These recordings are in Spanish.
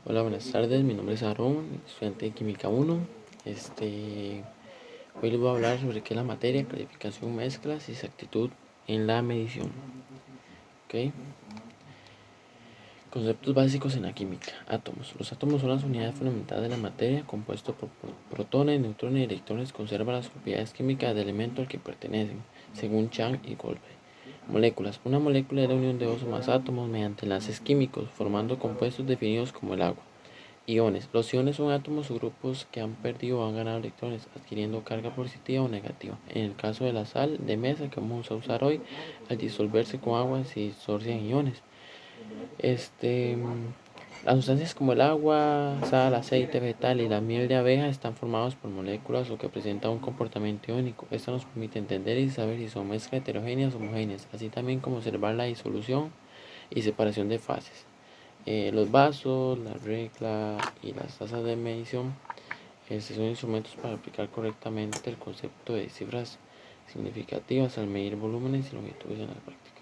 Hola, buenas tardes. Mi nombre es Aarón, estudiante de Química 1. Hoy les voy a hablar sobre qué es la materia, calificación, mezclas y exactitud en la medición. ¿Ok? Conceptos básicos en la química. Átomos. Los átomos son las unidades fundamentales de la materia, compuesto por protones, neutrones y electrones. Conservan las propiedades químicas del elemento al que pertenecen, según Chang y Goldberg. Moléculas. Una molécula es la unión de dos o más átomos mediante enlaces químicos, formando compuestos definidos como el agua. Iones. Los iones son átomos o grupos que han perdido o han ganado electrones, adquiriendo carga positiva o negativa. En el caso de la sal de mesa que vamos a usar hoy, al disolverse con agua se disocian iones. Las sustancias como el agua, sal, aceite vegetal y la miel de abeja están formados por moléculas o que presentan un comportamiento iónico. Esto nos permite entender y saber si son mezclas heterogéneas o homogéneas, así también como observar la disolución y separación de fases. Los vasos, la regla y las tazas de medición son instrumentos para aplicar correctamente el concepto de cifras significativas al medir volúmenes y longitudes en la práctica.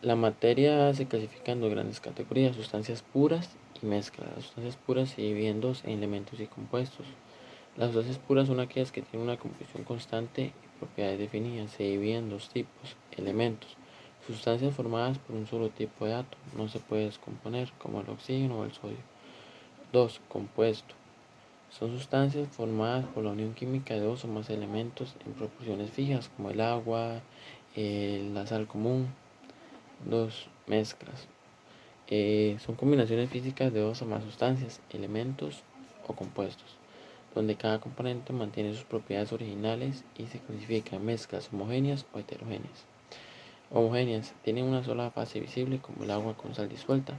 La materia se clasifica en dos grandes categorías: sustancias puras y mezclas. Las sustancias puras se dividen en dos: en elementos y compuestos. Las sustancias puras son aquellas que tienen una composición constante y propiedades definidas. Se dividen en dos tipos: elementos. Sustancias formadas por un solo tipo de átomo, no se puede descomponer, como el oxígeno o el sodio. 2. Compuesto. Son sustancias formadas por la unión química de dos o más elementos en proporciones fijas, como el agua, la sal común. 2. Mezclas. Son combinaciones físicas de dos o más sustancias, elementos o compuestos, donde cada componente mantiene sus propiedades originales y se clasifica en mezclas homogéneas o heterogéneas. Homogéneas tienen una sola fase visible, como el agua con sal disuelta.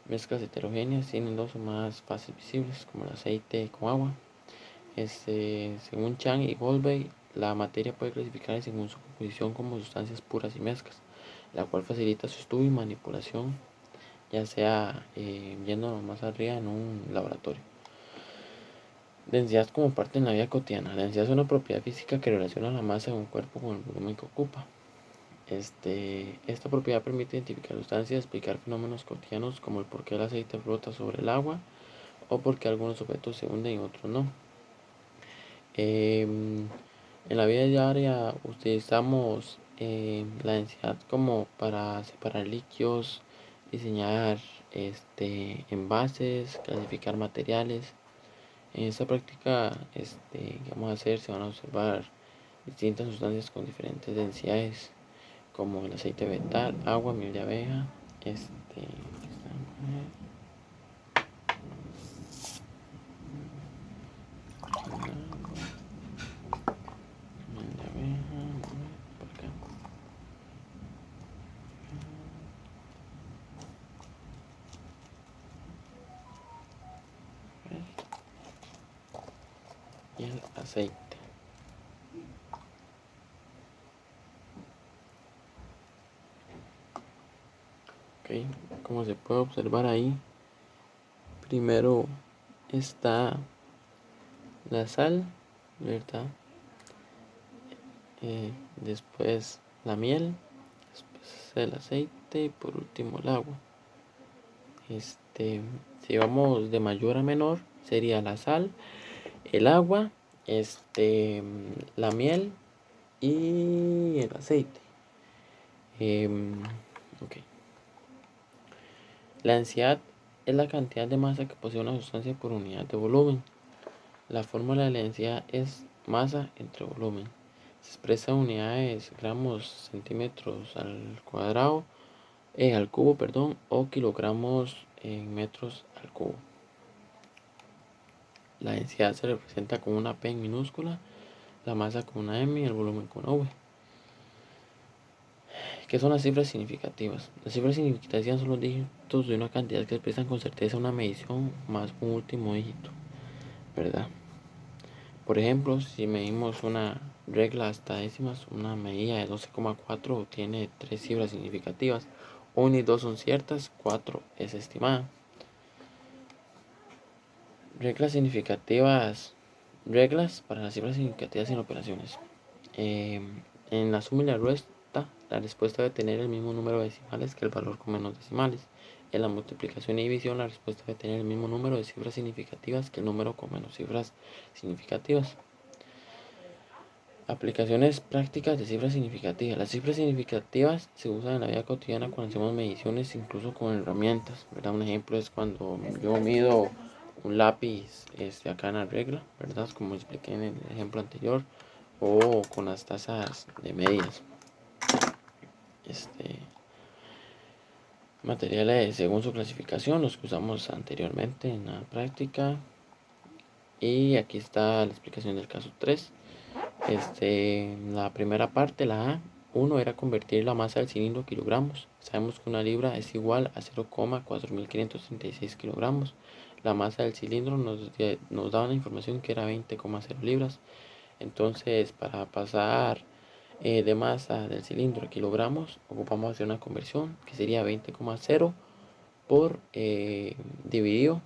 Mezclas heterogéneas tienen dos o más fases visibles, como el aceite con agua. Según Chang y Goldberg, la materia puede clasificarse según su composición como sustancias puras y mezclas, la cual facilita su estudio y manipulación, ya sea yendo más arriba en un laboratorio. Densidad como parte en la vida cotidiana. La densidad es una propiedad física que relaciona la masa de un cuerpo con el volumen que ocupa. Esta propiedad permite identificar sustancias y explicar fenómenos cotidianos como el por qué el aceite flota sobre el agua o por qué algunos objetos se hunden y otros no. En la vida diaria utilizamos la densidad como para separar líquidos, diseñar envases, clasificar materiales. En esta práctica que vamos a hacer se van a observar distintas sustancias con diferentes densidades, como el aceite vegetal, agua, miel de abeja, miel de abeja, por acá. Y el aceite. Ok, como se puede observar ahí, primero está la sal, ¿verdad? Después la miel, después el aceite y por último el agua. Si vamos de mayor a menor, sería la sal, el agua, la miel y el aceite. Okay. La densidad es la cantidad de masa que posee una sustancia por unidad de volumen. La fórmula de la densidad es masa entre volumen. Se expresa en unidades gramos centímetros al cuadrado, al cubo, perdón, o kilogramos en metros al cubo. La densidad se representa con una P en minúscula, la masa con una M y el volumen con una V. ¿Qué son las cifras significativas? Las cifras significativas son los dígitos de una cantidad que expresan con certeza una medición más un último dígito, ¿verdad? Por ejemplo, si medimos una regla hasta décimas, una medida de 12,4 tiene 3 cifras significativas. 1 y 2 son ciertas, 4 es estimada. Reglas significativas. Reglas para las cifras significativas en operaciones. En la suma y la resta, la respuesta debe tener el mismo número de decimales que el valor con menos decimales. En la multiplicación y división, la respuesta debe tener el mismo número de cifras significativas que el número con menos cifras significativas. Aplicaciones prácticas de cifras significativas. Las cifras significativas se usan en la vida cotidiana cuando hacemos mediciones, incluso con herramientas, ¿verdad? Un ejemplo es cuando yo mido un lápiz acá en la regla, ¿verdad? Como expliqué en el ejemplo anterior, o con las tazas de medidas. Materiales según su clasificación, los que usamos anteriormente en la práctica. Y aquí está la explicación del caso 3. La primera parte, la A1, era convertir la masa del cilindro a kilogramos. Sabemos que una libra es igual a 0,4536 kilogramos. La masa del cilindro nos da una información que era 20,0 libras. Entonces, para pasar de masa del cilindro a kilogramos, ocupamos hacer una conversión que sería 20,0 por dividido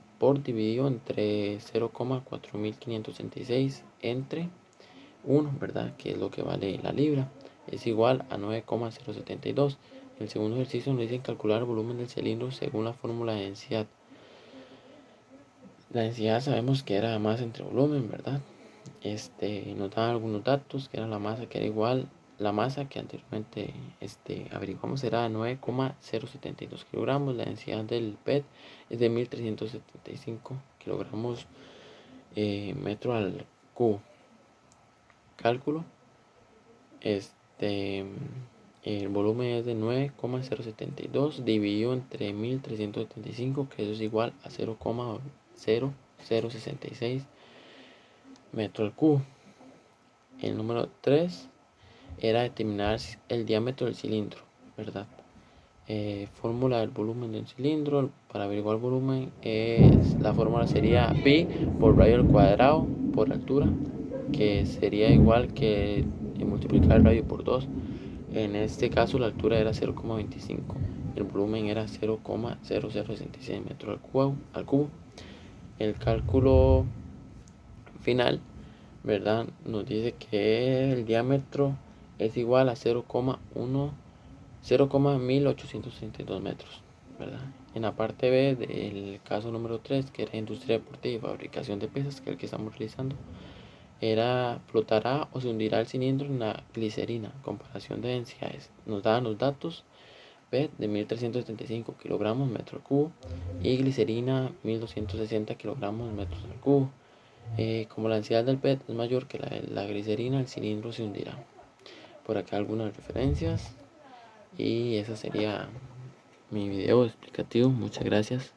entre 0,4536 entre 1, ¿verdad? Que es lo que vale la libra, es igual a 9,072. En el segundo ejercicio nos dicen calcular el volumen del cilindro según la fórmula de densidad. La densidad sabemos que era masa entre volumen, ¿verdad? Nos dan algunos datos, que era la masa que era igual, la masa que anteriormente averiguamos era 9,072 kilogramos. La densidad del PET es de 1375 kilogramos metro al cubo. Cálculo. El volumen es de 9,072 dividido entre 1375, que eso es igual a 0,0066 metro al cubo. El número 3 era determinar el diámetro del cilindro, ¿verdad? Fórmula del volumen del cilindro. Para averiguar el volumen, la fórmula sería pi por radio al cuadrado por altura, que sería igual que multiplicar el radio por 2. En este caso la altura era 0,25, el volumen era 0,0066 metros al cubo. El cálculo final, ¿verdad? Nos dice que el diámetro es igual a 0,1832 metros, ¿verdad? En la parte B del caso número 3, que era industria deportiva y fabricación de pesas, que es el que estamos realizando, era flotará o se hundirá el cilindro en la glicerina. Comparación de densidades. Nos daban los datos: PET de 1375 kilogramos metro al cubo y glicerina 1260 kilogramos metros al cubo. Como la densidad del PET es mayor que la glicerina, el cilindro se hundirá. Por acá algunas referencias, y ese sería mi video explicativo. Muchas gracias.